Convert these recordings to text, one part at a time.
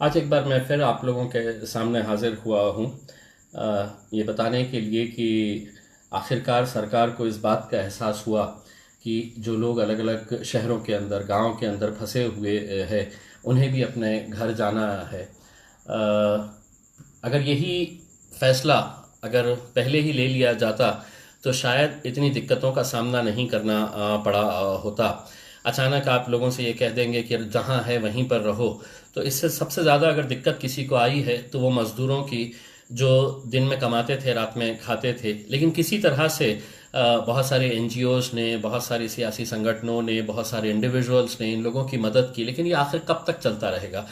आज एक बार मैं फिर आप लोगों के सामने हाजिर हुआ हूँ ये बताने के लिए कि आखिरकार सरकार को इस बात का एहसास हुआ कि जो लोग अलग अलग शहरों के अंदर गांव के अंदर फंसे हुए हैं उन्हें भी अपने घर जाना है। अगर यही फैसला अगर पहले ही ले लिया जाता तो शायद इतनी दिक्कतों का सामना नहीं करना पड़ा होता। अचानक आप लोगों से ये कह देंगे कि जहाँ है वहीं पर रहो, तो इससे सबसे ज़्यादा अगर दिक्कत किसी को आई है तो वो मज़दूरों की, जो दिन में कमाते थे रात में खाते थे। लेकिन किसी तरह से बहुत सारे एनजीओज़ ने, बहुत सारे सियासी संगठनों ने, बहुत सारे इंडिविजुअल्स ने इन लोगों की मदद की। लेकिन ये आखिर कब तक चलता रहेगा?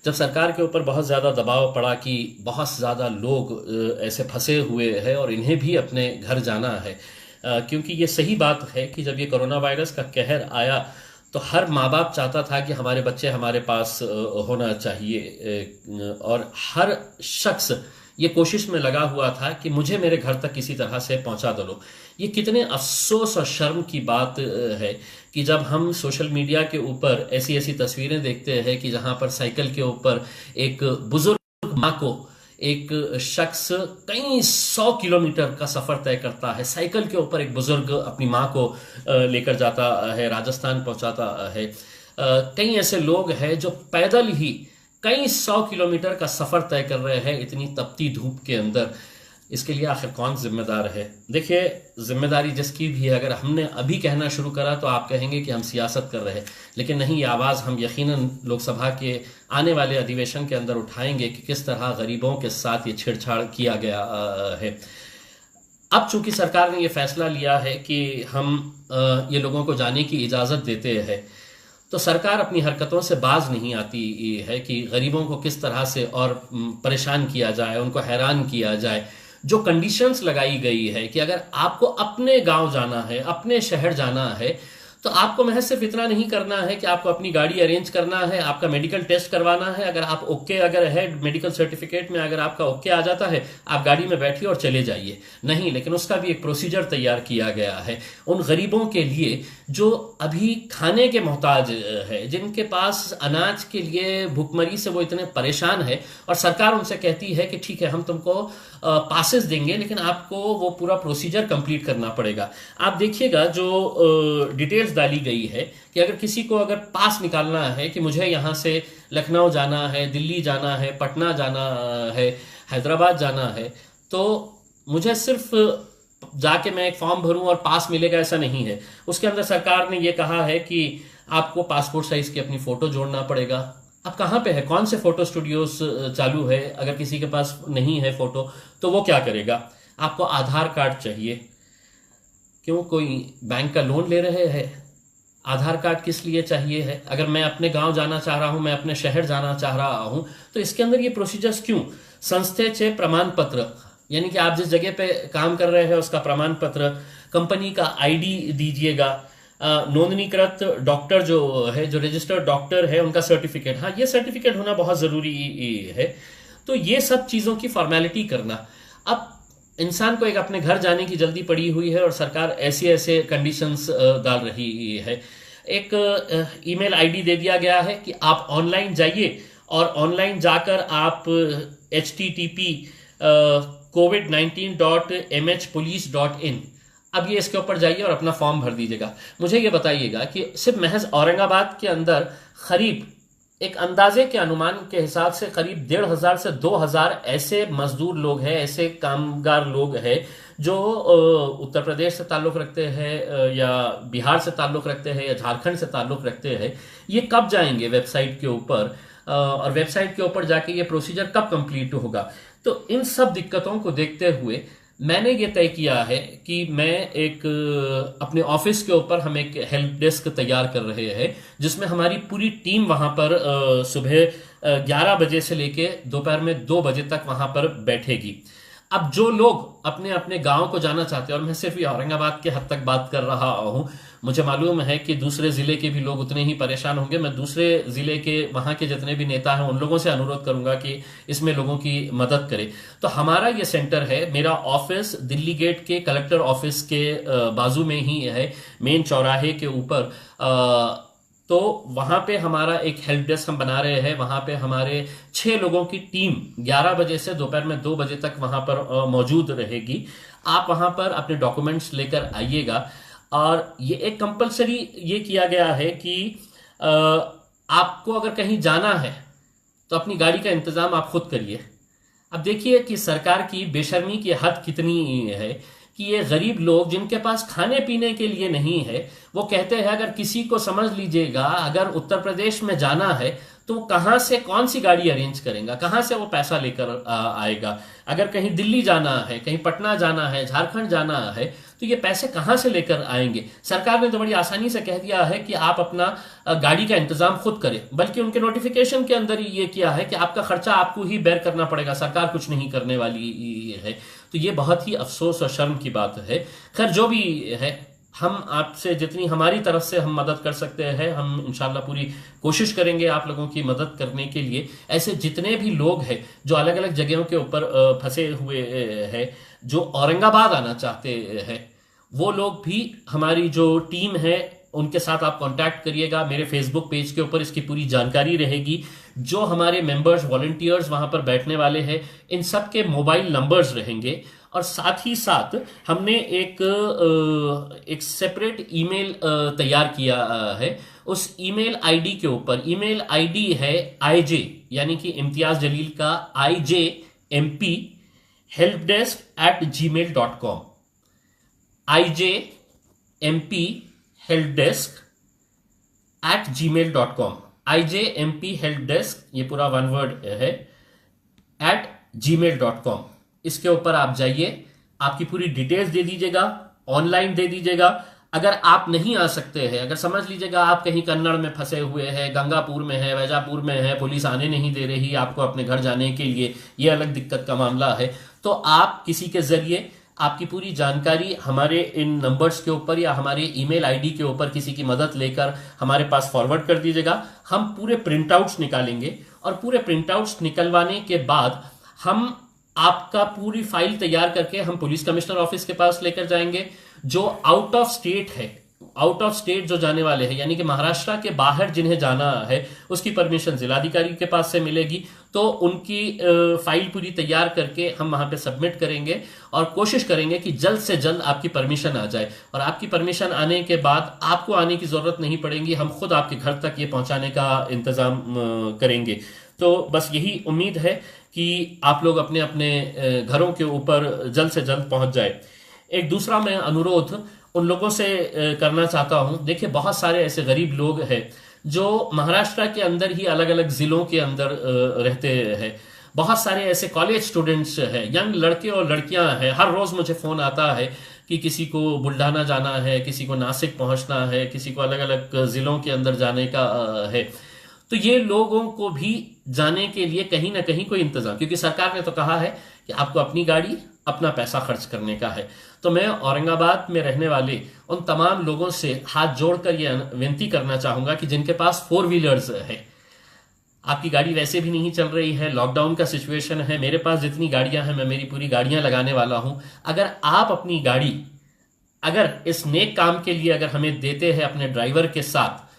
जब सरकार के ऊपर बहुत ज़्यादा दबाव पड़ा कि बहुत ज़्यादा लोग ऐसे फंसे हुए हैं और इन्हें भी अपने घर जाना है, क्योंकि ये सही बात है कि जब ये कोरोना वायरस का कहर आया तो हर माँ बाप चाहता था कि हमारे बच्चे हमारे पास होना चाहिए, और हर शख्स ये कोशिश में लगा हुआ था कि मुझे मेरे घर तक किसी तरह से पहुंचा दो। ये कितने अफसोस और शर्म की बात है कि जब हम सोशल मीडिया के ऊपर ऐसी ऐसी तस्वीरें देखते हैं कि जहां पर साइकिल के ऊपर एक बुजुर्ग माँ को एक शख्स कई 100 किलोमीटर का सफर तय करता है, साइकिल के ऊपर एक बुजुर्ग अपनी माँ को लेकर जाता है, राजस्थान पहुंचाता है। कई ऐसे लोग हैं जो पैदल ही कई 100 किलोमीटर का सफर तय कर रहे हैं इतनी तपती धूप के अंदर। इसके लिए आखिर कौन जिम्मेदार है? देखिए, जिम्मेदारी जिसकी भी है, अगर हमने अभी कहना शुरू करा तो आप कहेंगे कि हम सियासत कर रहे हैं, लेकिन नहीं, ये आवाज़ हम यकीनन लोकसभा के आने वाले अधिवेशन के अंदर उठाएंगे कि किस तरह गरीबों के साथ ये छेड़छाड़ किया गया है। अब चूंकि सरकार ने ये फैसला लिया है कि हम ये लोगों को जाने की इजाज़त देते हैं, तो सरकार अपनी हरकतों से बाज नहीं आती है कि गरीबों को किस तरह से और परेशान किया जाए, उनको हैरान किया जाए। जो कंडीशंस लगाई गई है कि अगर आपको अपने गांव जाना है, अपने शहर जाना है, तो आपको महज सिर्फ इतना नहीं करना है कि आपको अपनी गाड़ी अरेंज करना है, आपका मेडिकल टेस्ट करवाना है। अगर आप ओके अगर है मेडिकल सर्टिफिकेट में, अगर आपका ओके आ जाता है, आप गाड़ी में बैठिए और चले जाइए। नहीं, लेकिन उसका भी एक प्रोसीजर तैयार किया गया है उन गरीबों के लिए जो अभी खाने के मोहताज है, जिनके पास अनाज के लिए भुखमरी से वो इतने परेशान है, और सरकार उनसे कहती है कि ठीक है, हम तुमको पासेस देंगे, लेकिन आपको वो पूरा प्रोसीजर कंप्लीट करना पड़ेगा। आप देखिएगा जो डिटेल्स डाली गई है कि अगर किसी को अगर पास निकालना है कि मुझे यहाँ से लखनऊ जाना है, दिल्ली जाना है, पटना जाना है, हैदराबाद जाना है, तो मुझे सिर्फ जाके मैं एक फॉर्म भरूं और पास मिलेगा, ऐसा नहीं है। उसके अंदर सरकार ने ये कहा है कि आपको पासपोर्ट साइज की अपनी फोटो जोड़ना पड़ेगा। अब कहाँ पे है, कौन से फोटो स्टूडियोज चालू है? अगर किसी के पास नहीं है फोटो तो वो क्या करेगा? आपको आधार कार्ड चाहिए। क्यों, कोई बैंक का लोन ले रहे हैं? आधार कार्ड किस लिए चाहिए है? अगर मैं अपने गांव जाना चाह रहा हूं, मैं अपने शहर जाना चाह रहा हूं, तो इसके अंदर ये प्रोसीजर्स क्यों? संस्थेचे प्रमाण पत्र, यानी कि आप जिस जगह पे काम कर रहे हैं उसका प्रमाण पत्र, कंपनी का आईडी दीजिएगा, नोंदणीकृत डॉक्टर जो है, जो रजिस्टर्ड डॉक्टर है, उनका सर्टिफिकेट, हाँ, ये सर्टिफिकेट होना बहुत जरूरी है। तो ये सब चीजों की फॉर्मेलिटी करना। अब इंसान को एक अपने घर जाने की जल्दी पड़ी हुई है और सरकार ऐसे ऐसे कंडीशंस डाल रही है। एक ईमेल आईडी दे दिया गया है कि आप ऑनलाइन जाइए और ऑनलाइन जाकर आप http covid19.mhpolice.in, अब ये इसके ऊपर जाइए और अपना फॉर्म भर दीजिएगा। मुझे ये बताइएगा कि सिर्फ महज औरंगाबाद के अंदर करीब, एक अंदाजे के अनुमान के हिसाब से, करीब 1,500 से 2,000 ऐसे मजदूर लोग हैं, ऐसे कामगार लोग हैं जो उत्तर प्रदेश से ताल्लुक रखते हैं या बिहार से ताल्लुक रखते हैं या झारखंड से ताल्लुक रखते हैं। ये कब जाएंगे वेबसाइट के ऊपर, और वेबसाइट के ऊपर जाके ये प्रोसीजर कब कंप्लीट होगा? तो इन सब दिक्कतों को देखते हुए मैंने ये तय किया है कि मैं एक अपने ऑफिस के ऊपर हम एक हेल्प डेस्क तैयार कर रहे हैं, जिसमें हमारी पूरी टीम वहां पर सुबह 11 बजे से लेके दोपहर में 2 बजे तक वहां पर बैठेगी। अब जो लोग अपने अपने गांव को जाना चाहते हैं, और मैं सिर्फ ये औरंगाबाद के हद तक बात कर रहा हूं, मुझे मालूम है कि दूसरे जिले के भी लोग उतने ही परेशान होंगे। मैं दूसरे जिले के वहां के जितने भी नेता हैं उन लोगों से अनुरोध करूंगा कि इसमें लोगों की मदद करें। तो हमारा ये सेंटर है, मेरा ऑफिस दिल्ली गेट के कलेक्टर ऑफिस के बाजू में ही है, मेन चौराहे के ऊपर तो वहां पे हमारा एक हेल्प डेस्क हम बना रहे हैं। वहां पे हमारे 6 लोगों की टीम 11 बजे से दोपहर में 2 बजे तक वहां पर मौजूद रहेगी। आप वहां पर अपने डॉक्यूमेंट्स लेकर आइएगा। और ये एक कंपलसरी ये किया गया है कि अ, आपको अगर कहीं जाना है तो अपनी गाड़ी का इंतजाम आप खुद करिए। अब देखिए कि सरकार की बेशर्मी की हद कितनी है कि ये गरीब लोग जिनके पास खाने पीने के लिए नहीं है, वो कहते हैं अगर किसी को समझ लीजिएगा अगर उत्तर प्रदेश में जाना है तो कहां से कौन सी गाड़ी अरेंज करेगा, कहां से वो पैसा लेकर आएगा। अगर कहीं दिल्ली जाना है, कहीं पटना जाना है, झारखंड जाना है, तो ये पैसे कहां से लेकर आएंगे। सरकार ने तो बड़ी आसानी से कह दिया है कि आप अपना गाड़ी का इंतजाम खुद करें, बल्कि उनके नोटिफिकेशन के अंदर ही ये किया है कि आपका खर्चा आपको ही बेयर करना पड़ेगा, सरकार कुछ नहीं करने वाली है। तो ये बहुत ही अफसोस और शर्म की बात है। खैर जो भी है, हम आपसे जितनी हमारी तरफ से हम मदद कर सकते हैं, हम इंशाल्लाह पूरी कोशिश करेंगे आप लोगों की मदद करने के लिए। ऐसे जितने भी लोग हैं जो अलग अलग जगहों के ऊपर फंसे हुए हैं, जो औरंगाबाद आना चाहते हैं, वो लोग भी हमारी जो टीम है उनके साथ आप कांटेक्ट करिएगा। मेरे फेसबुक पेज के ऊपर इसकी पूरी जानकारी रहेगी। जो हमारे मेंबर्स वॉलंटियर्स वहां पर बैठने वाले हैं, इन सब के मोबाइल नंबर्स रहेंगे। और साथ ही साथ हमने एक सेपरेट ईमेल तैयार किया है। उस ईमेल आईडी के ऊपर, ईमेल आईडी है आईजे यानी कि इम्तियाज जलील का IJMP helpdesk@gmail.com, IJMP helpdesk@gmail.com, IJMP helpdesk ये पूरा वन वर्ड है @gmail.com। इसके ऊपर आप जाइए, आपकी पूरी डिटेल्स दे दीजिएगा, ऑनलाइन दे दीजिएगा। अगर आप नहीं आ सकते हैं, अगर समझ लीजिएगा आप कहीं कन्नड़ में फंसे हुए हैं, गंगापुर में है, वैजापुर में है, पुलिस आने नहीं दे रही आपको अपने घर जाने के लिए, ये अलग दिक्कत का मामला है, तो आप किसी के जरिए आपकी पूरी जानकारी हमारे इन नंबर्स के ऊपर या हमारे ईमेल आईडी के ऊपर किसी की मदद लेकर हमारे पास फॉरवर्ड कर दीजिएगा। हम पूरे प्रिंटआउट्स निकालेंगे और पूरे प्रिंटआउट्स निकलवाने के बाद हम आपका पूरी फाइल तैयार करके हम पुलिस कमिश्नर ऑफिस के पास लेकर जाएंगे। जो आउट ऑफ स्टेट है, आउट ऑफ स्टेट जो जाने वाले हैं, यानी कि महाराष्ट्र के बाहर जिन्हें जाना है, उसकी परमिशन जिलाधिकारी के पास से मिलेगी। तो उनकी फाइल पूरी तैयार करके हम वहां पे सबमिट करेंगे और कोशिश करेंगे कि जल्द से जल्द आपकी परमिशन आ जाए। और आपकी परमिशन आने के बाद आपको आने की जरूरत नहीं पड़ेगी, हम खुद आपके घर तक ये पहुंचाने का इंतजाम करेंगे। तो बस यही उम्मीद है कि आप लोग अपने अपने घरों के ऊपर जल्द से जल्द पहुंच जाए। एक दूसरा मैं अनुरोध उन लोगों से करना चाहता हूं। देखिए, बहुत सारे ऐसे गरीब लोग हैं जो महाराष्ट्र के अंदर ही अलग अलग जिलों के अंदर रहते हैं। बहुत सारे ऐसे कॉलेज स्टूडेंट्स हैं, यंग लड़के और लड़कियां हैं। हर रोज मुझे फोन आता है कि किसी को बुल्ढाना जाना है, किसी को नासिक पहुंचना है, किसी को अलग अलग जिलों के अंदर जाने का है। तो ये लोगों को भी जाने के लिए कहीं ना कहीं कोई इंतजाम, क्योंकि सरकार ने तो कहा है कि आपको अपनी गाड़ी, अपना पैसा खर्च करने का है। तो मैं औरंगाबाद में रहने वाले उन तमाम लोगों से हाथ जोड़कर यह विनती करना चाहूंगा कि जिनके पास 4 व्हीलर्स है, आपकी गाड़ी वैसे भी नहीं चल रही है, लॉकडाउन का सिचुएशन है, मेरे पास जितनी गाड़ियां हैं मैं मेरी पूरी गाड़ियां लगाने वाला हूं। अगर आप अपनी गाड़ी अगर इस नेक काम के लिए अगर हमें देते हैं अपने ड्राइवर के साथ,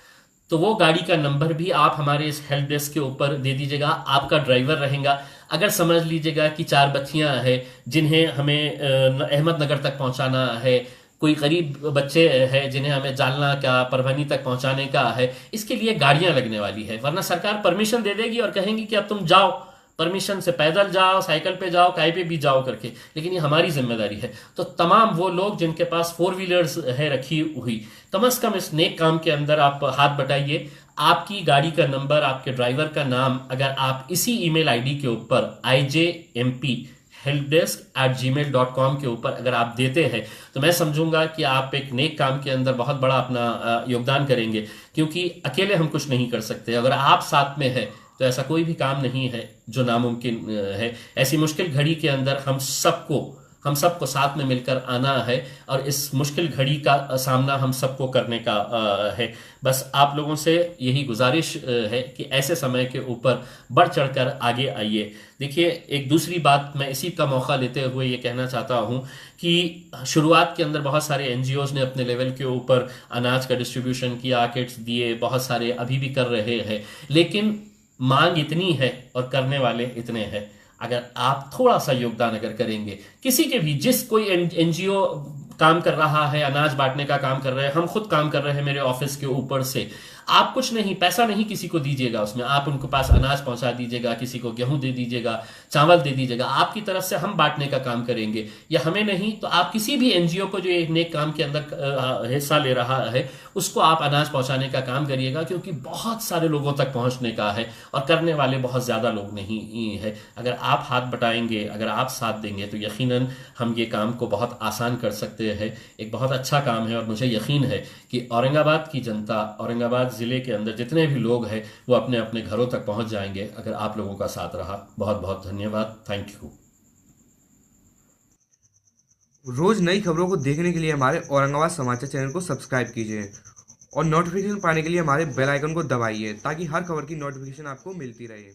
तो वो गाड़ी का नंबर भी आप हमारे इस हेल्प डेस्क के ऊपर दे दीजिएगा। आपका ड्राइवर रहेगा। अगर समझ लीजिएगा कि 4 बच्चियां हैं जिन्हें हमें अहमदनगर तक पहुंचाना है, कोई गरीब बच्चे हैं जिन्हें हमें जालना का, परभनी तक पहुंचाने का है, इसके लिए गाड़ियां लगने वाली है। वरना सरकार परमिशन दे देगी और कहेंगी कि अब तुम जाओ, परमिशन से पैदल जाओ, साइकिल पे जाओ, काय पे भी जाओ करके, लेकिन ये हमारी जिम्मेदारी है। तो तमाम वो लोग जिनके पास 4 व्हीलर्स है रखी हुई, कम से कम इस नेक काम के अंदर आप हाथ बटाइए। आपकी गाड़ी का नंबर, आपके ड्राइवर का नाम अगर आप इसी ईमेल आईडी के ऊपर IJMP helpdesk@gmail.com के ऊपर अगर आप देते हैं, तो मैं समझूंगा कि आप एक नेक काम के अंदर बहुत बड़ा अपना योगदान करेंगे। क्योंकि अकेले हम कुछ नहीं कर सकते, अगर आप साथ में है तो ऐसा कोई भी काम नहीं है जो नामुमकिन है। ऐसी मुश्किल घड़ी के अंदर हम सबको हम सबको साथ में मिलकर आना है और इस मुश्किल घड़ी का सामना हम सबको करने का है। बस आप लोगों से यही गुजारिश है कि ऐसे समय के ऊपर बढ़ चढ़कर आगे आइए। देखिए, एक दूसरी बात मैं इसी का मौका लेते हुए ये कहना चाहता हूँ कि शुरुआत के अंदर बहुत सारे एनजीओज ने अपने लेवल के ऊपर अनाज का डिस्ट्रीब्यूशन किया, किट्स दिए, बहुत सारे अभी भी कर रहे हैं, लेकिन मांग इतनी है और करने वाले इतने हैं। अगर आप थोड़ा सा योगदान अगर करेंगे, किसी के भी, जिस कोई एनजीओ काम कर रहा है, अनाज बांटने का काम कर रहे हैं, हम खुद काम कर रहे हैं मेरे ऑफिस के ऊपर से, आप कुछ नहीं, पैसा नहीं किसी को दीजिएगा, उसमें आप उनके पास अनाज पहुंचा दीजिएगा, किसी को गेहूं दे दीजिएगा, चावल दे दीजिएगा, आपकी तरफ से हम बांटने का काम करेंगे। या हमें नहीं तो आप किसी भी एनजीओ को जो एक नेक काम के अंदर हिस्सा ले रहा है, उसको आप अनाज पहुंचाने का काम करिएगा, क्योंकि बहुत सारे लोगों तक पहुंचने का है और करने वाले बहुत ज्यादा लोग नहीं है। अगर आप हाथ बटाएंगे, अगर आप साथ देंगे, तो यकीनन हम ये काम को बहुत आसान कर सकते हैं। एक बहुत अच्छा काम है और मुझे यकीन है कि औरंगाबाद की जनता, औरंगाबाद ज़िले के अंदर जितने भी लोग हैं, वो अपने अपने घरों तक पहुंच जाएंगे अगर आप लोगों का साथ रहा। बहुत बहुत धन्यवाद। Thank you. रोज नई खबरों को देखने के लिए हमारे औरंगाबाद समाचार चैनल को सब्सक्राइब कीजिए और नोटिफिकेशन पाने के लिए हमारे बेल आइकन को दबाइए ताकि हर खबर की नोटिफिकेशन आपको मिलती रहे।